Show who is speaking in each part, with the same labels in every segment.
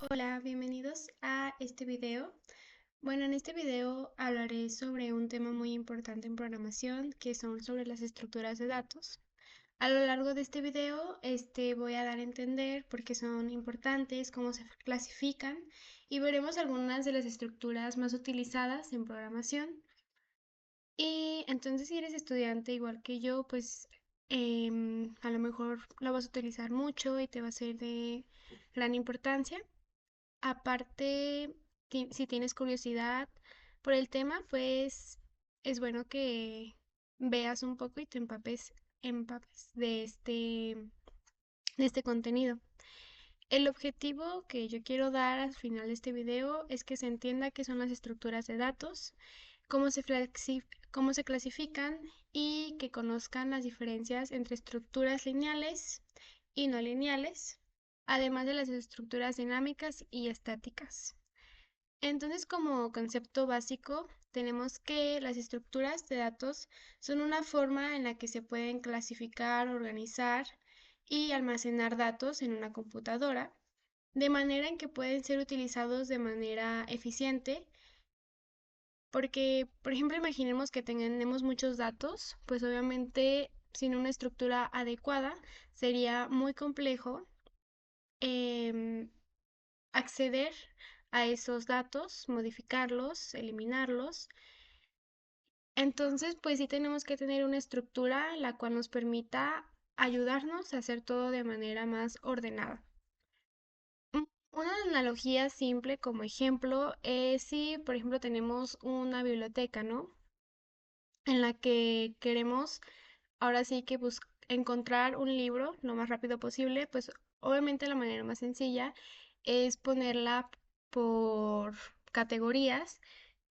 Speaker 1: Hola, bienvenidos a este video. Bueno, en este video hablaré sobre un tema muy importante en programación, que son sobre las estructuras de datos. A lo largo de este video, voy a dar a entender por qué son importantes, cómo se clasifican y veremos algunas de las estructuras más utilizadas en programación. Y entonces, si eres estudiante igual que yo, pues a lo mejor lo vas a utilizar mucho y te va a ser de gran importancia. Aparte, si tienes curiosidad por el tema, pues es bueno que veas un poco y te empapes de este contenido. El objetivo que yo quiero dar al final de este video es que se entienda qué son las estructuras de datos, cómo se clasifican y que conozcan las diferencias entre estructuras lineales y no lineales, además de las estructuras dinámicas y estáticas. Entonces, como concepto básico, tenemos que las estructuras de datos son una forma en la que se pueden clasificar, organizar y almacenar datos en una computadora, de manera en que pueden ser utilizados de manera eficiente, porque, por ejemplo, imaginemos que tenemos muchos datos, pues obviamente sin una estructura adecuada sería muy complejo em, acceder a esos datos, modificarlos, eliminarlos. Entonces, pues sí tenemos que tener una estructura la cual nos permita ayudarnos a hacer todo de manera más ordenada. Una analogía simple como ejemplo es si, por ejemplo, tenemos una biblioteca, ¿no? En la que queremos ahora sí que encontrar un libro lo más rápido posible, pues obviamente la manera más sencilla es ponerla por categorías,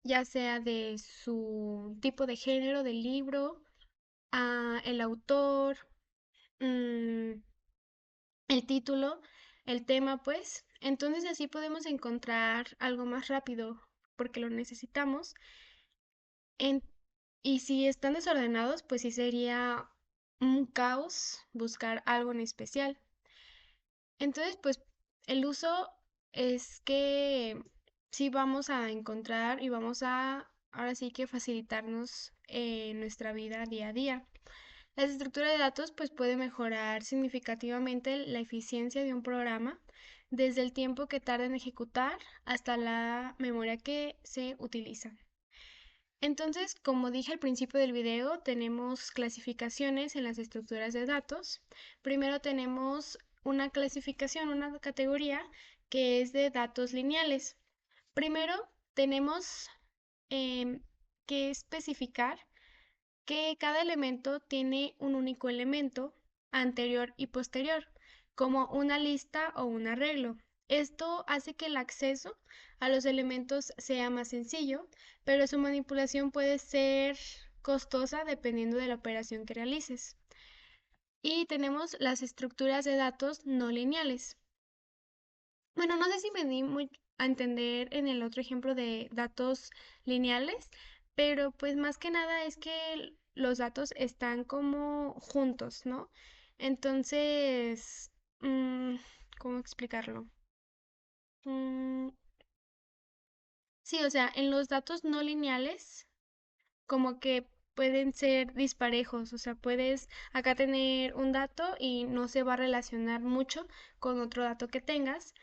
Speaker 1: ya sea de su tipo de género del libro, el autor, mm, el título, el tema, pues. Entonces así podemos encontrar algo más rápido porque lo necesitamos. En- y si están desordenados, pues sí sería un caos buscar algo en especial. Entonces, pues el uso es que sí vamos a encontrar y vamos a, ahora sí que facilitarnos nuestra vida día a día. La estructura de datos pues puede mejorar significativamente la eficiencia de un programa desde el tiempo que tarda en ejecutar hasta la memoria que se utiliza. Entonces, como dije al principio del video, tenemos clasificaciones en las estructuras de datos. Primero tenemos una clasificación, una categoría que es de datos lineales. Primero tenemos em, que especificar que cada elemento tiene un único elemento anterior y posterior, como una lista o un arreglo. Esto hace que el acceso a los elementos sea más sencillo, pero su manipulación puede ser costosa dependiendo de la operación que realices. Y tenemos las estructuras de datos no lineales. Bueno, no sé si me di muy a entender en el otro ejemplo de datos lineales, pero pues más que nada es que los datos están como juntos, ¿no? Entonces, mm, ¿cómo explicarlo? Mm, sí, o sea, en los datos no lineales, como que pueden ser disparejos, o sea, puedes acá tener un dato y no se va a relacionar mucho con otro dato que tengas,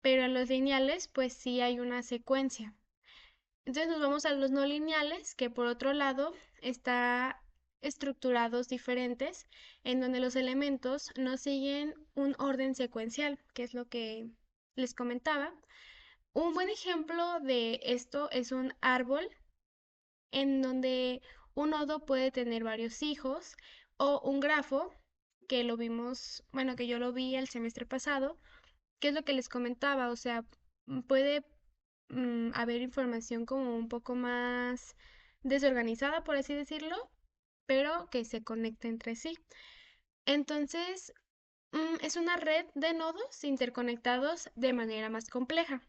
Speaker 1: pero en los lineales, pues sí hay una secuencia. Entonces nos vamos a los no lineales, que por otro lado está estructurados diferentes, en donde los elementos no siguen un orden secuencial, que es lo que les comentaba. Un buen ejemplo de esto es un árbol en donde un nodo puede tener varios hijos o un grafo, que lo vimos, bueno, que yo lo vi el semestre pasado, que es lo que les comentaba, o sea, puede haber información como un poco más desorganizada, por así decirlo, pero que se conecta entre sí. Entonces, es una red de nodos interconectados de manera más compleja.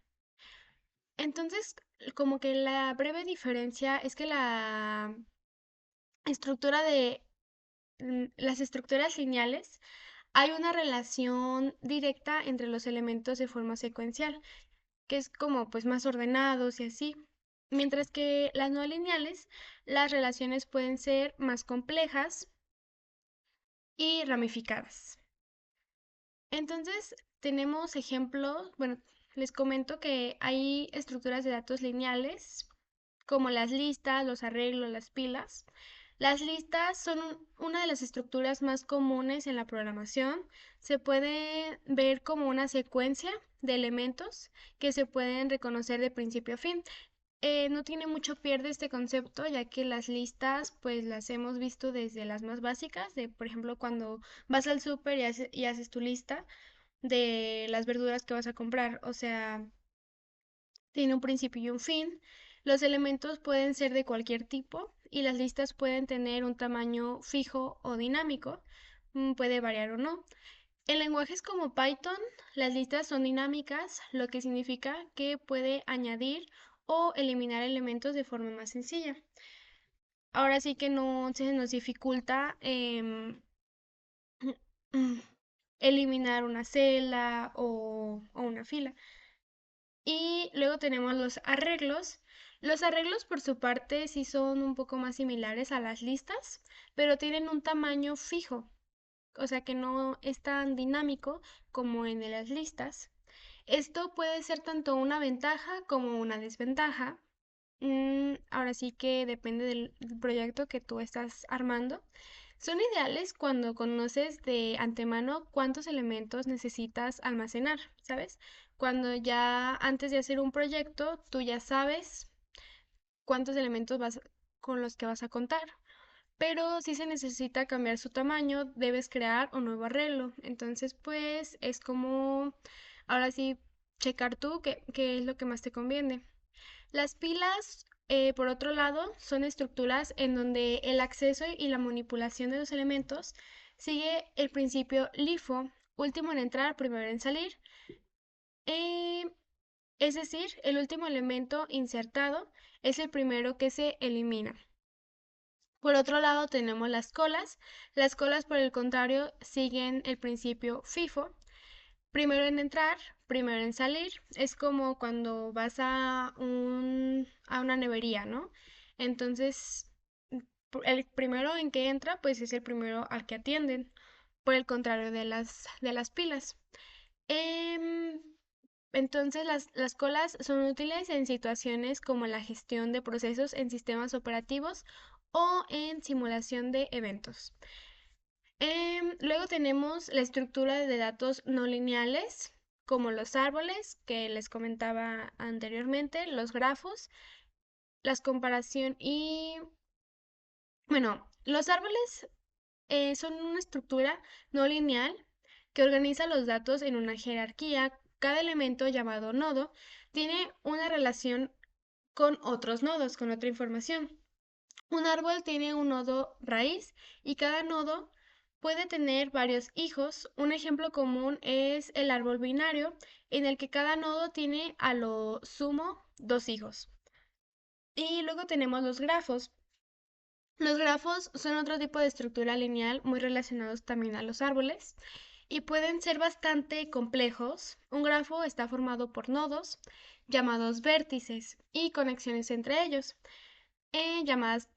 Speaker 1: Entonces, como que la breve diferencia es que estructura de las estructuras lineales hay una relación directa entre los elementos de forma secuencial, que es como pues más ordenados y así. Mientras que las no lineales, las relaciones pueden ser más complejas y ramificadas. Entonces, tenemos ejemplos, bueno, les comento que hay estructuras de datos lineales, como las listas, los arreglos, las pilas. Las listas son una de las estructuras más comunes en la programación. Se puede ver como una secuencia de elementos que se pueden reconocer de principio a fin. No tiene mucho pierde este concepto, ya que las listas pues las hemos visto desde las más básicas, de por ejemplo cuando vas al súper y haces tu lista de las verduras que vas a comprar, o sea, tiene un principio y un fin. Los elementos pueden ser de cualquier tipo y las listas pueden tener un tamaño fijo o dinámico, puede variar o no. En lenguajes como Python, las listas son dinámicas, lo que significa que puede añadir o eliminar elementos de forma más sencilla. Ahora sí que no se nos dificulta eliminar una celda o una fila. Y luego tenemos los arreglos. Los arreglos por su parte sí son un poco más similares a las listas, pero tienen un tamaño fijo, o sea que no es tan dinámico como en las listas. Esto puede ser tanto una ventaja como una desventaja. Ahora sí que depende del proyecto que tú estás armando. Son ideales cuando conoces de antemano cuántos elementos necesitas almacenar, ¿sabes? Cuando ya antes de hacer un proyecto, tú ya sabes cuántos elementos vas con los que vas a contar. Pero si se necesita cambiar su tamaño, debes crear un nuevo arreglo. Entonces, pues es como ahora sí checar tú qué es lo que más te conviene. Las pilas, por otro lado, son estructuras en donde el acceso y la manipulación de los elementos sigue el principio LIFO, último en entrar, primero en salir. Eh, es decir, el último elemento insertado es el primero que se elimina. Por otro lado, tenemos las colas. Las colas, por el contrario, siguen el principio FIFO. Primero en entrar, primero en salir. Es como cuando vas a una nevería, ¿no? Entonces, el primero en que entra, pues es el primero al que atienden. Por el contrario de las pilas. Em, entonces, las colas son útiles en situaciones como la gestión de procesos en sistemas operativos o en simulación de eventos. Luego tenemos la estructura de datos no lineales, como los árboles que les comentaba anteriormente, los grafos, las comparación y, bueno, los árboles son una estructura no lineal que organiza los datos en una jerarquía. Cada elemento llamado nodo tiene una relación con otros nodos, con otra información. Un árbol tiene un nodo raíz y cada nodo puede tener varios hijos. Un ejemplo común es el árbol binario, en el que cada nodo tiene a lo sumo dos hijos. Y luego tenemos los grafos. Los grafos son otro tipo de estructura lineal muy relacionados también a los árboles y pueden ser bastante complejos. Un grafo está formado por nodos llamados vértices y conexiones entre ellos, llamadas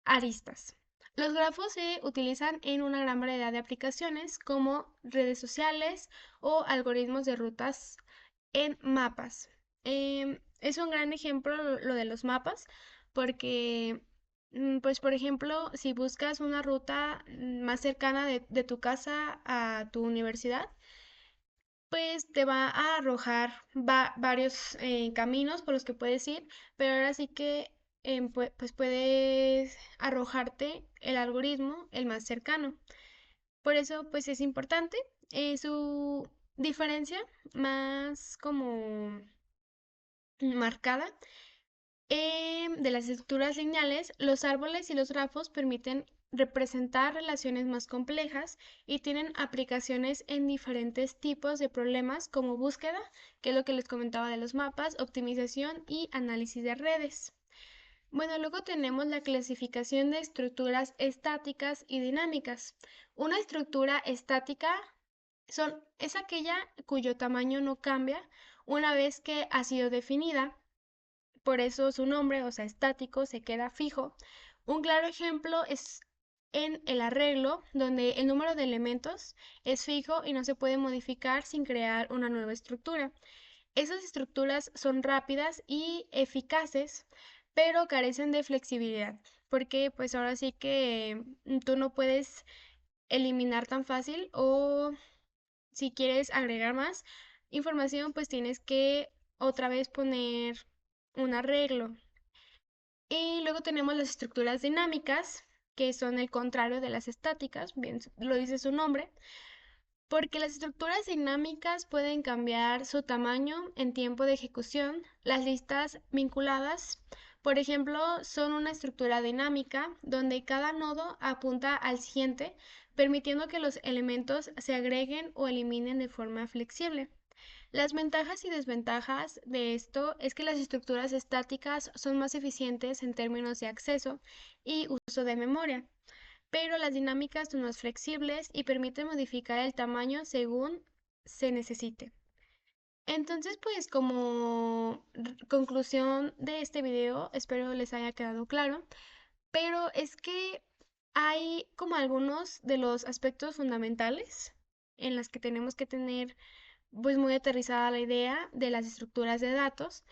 Speaker 1: aristas. Los grafos se utilizan en una gran variedad de aplicaciones como redes sociales o algoritmos de rutas en mapas. Es un gran ejemplo lo de los mapas porque, pues por ejemplo, si buscas una ruta más cercana de tu casa a tu universidad, pues te va a arrojar varios caminos por los que puedes ir, pero ahora sí que pues puedes arrojarte el algoritmo, el más cercano. Por eso pues es importante su diferencia más como marcada de las estructuras lineales. Los árboles y los grafos permiten representar relaciones más complejas y tienen aplicaciones en diferentes tipos de problemas como búsqueda, que es lo que les comentaba de los mapas, optimización y análisis de redes. Bueno, luego tenemos la clasificación de estructuras estáticas y dinámicas. Una estructura estática es aquella cuyo tamaño no cambia una vez que ha sido definida. Por eso su nombre, o sea, estático, se queda fijo. Un claro ejemplo es en el arreglo, donde el número de elementos es fijo y no se puede modificar sin crear una nueva estructura. Esas estructuras son rápidas y eficaces, pero carecen de flexibilidad, porque pues ahora sí que tú no puedes eliminar tan fácil, o si quieres agregar más información, pues tienes que otra vez poner un arreglo. Y luego tenemos las estructuras dinámicas, que son el contrario de las estáticas, bien lo dice su nombre, porque las estructuras dinámicas pueden cambiar su tamaño en tiempo de ejecución. Las listas vinculadas, por ejemplo, son una estructura dinámica donde cada nodo apunta al siguiente, permitiendo que los elementos se agreguen o eliminen de forma flexible. Las ventajas y desventajas de esto es que las estructuras estáticas son más eficientes en términos de acceso y uso de memoria, pero las dinámicas son más flexibles y permiten modificar el tamaño según se necesite. Entonces, pues como conclusión de este video, espero les haya quedado claro, pero es que hay como algunos de los aspectos fundamentales en las que tenemos que tener pues muy aterrizada la idea de las estructuras de datos.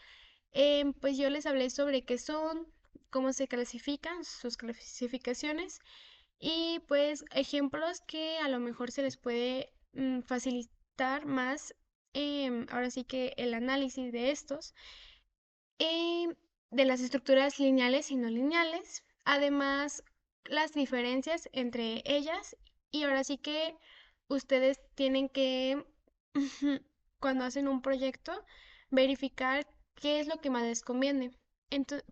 Speaker 1: Pues yo les hablé sobre qué son, cómo se clasifican, sus clasificaciones y pues ejemplos que a lo mejor se les puede facilitar más, ahora sí que el análisis de estos, de las estructuras lineales y no lineales, además las diferencias entre ellas, y ahora sí que ustedes tienen que, cuando hacen un proyecto, verificar qué es lo que más les conviene.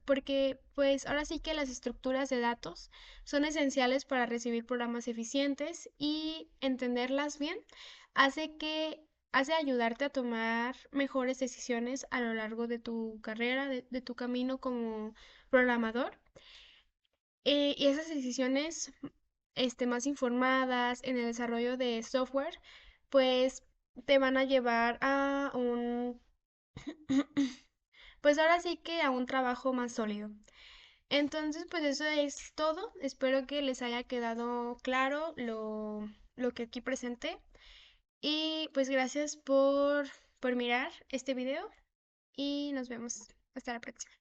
Speaker 1: Porque pues ahora sí que las estructuras de datos son esenciales para recibir programas eficientes, y entenderlas bien hace que hace ayudarte a tomar mejores decisiones a lo largo de tu carrera, de tu camino como programador. Y esas decisiones más informadas en el desarrollo de software, pues te van a llevar a un, pues ahora sí que a un trabajo más sólido. Entonces, pues eso es todo. Espero que les haya quedado claro lo que aquí presenté. Y pues gracias por mirar este video y nos vemos. Hasta la próxima.